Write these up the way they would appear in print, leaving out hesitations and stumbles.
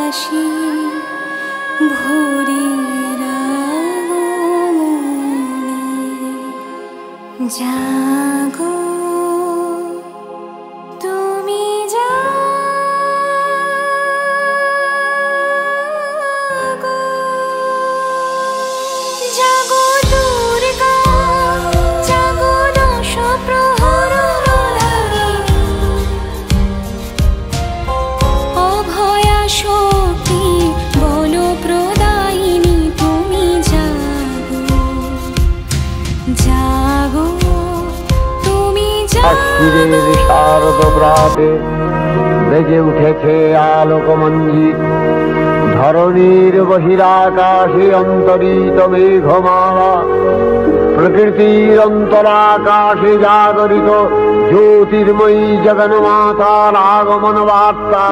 আসি ভোরের আগমনে। জাগো তুমি জাগো, জাগো দুর্গা, জাগো দশ প্রহর প্রহরিণী। অভয়া শক্তি বল প্রদায়িনী তুমি জাগো, জাগো তুমি জাগো। শারদ প্রাতে বেজে উঠেছে আলোকমঞ্জিত, ধরণীর বহিরাকাশে অন্তরিত মেঘমালা, প্রকৃতির অন্তরাকাশে জাগরিত জ্যোতির্ময়ী জগন্মাতার আগমন বার্তা।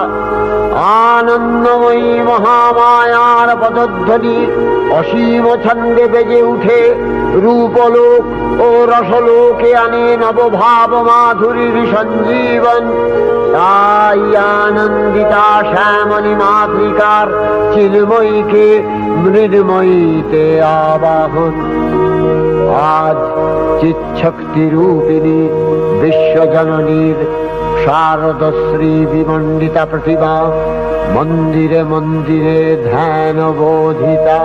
আনন্দময়ী মহামায়ার পদধ্বনি অসীম ছন্দে বেজে উঠে রূপলোক ও রসলোকে আনে নবভাব মাধুরীর সঞ্জীবন। তাই আনন্দিতা শ্যামলী মাতৃকার চিন্ময়ীকে মৃন্ময়ীতে আবাহন। আজ চিৎশক্তি রূপিণী বিশ্বজননীর শারদশ্রী বিমণ্ডিতা প্রতিমা মন্দিরে মন্দিরে ধ্যান বোধিতা।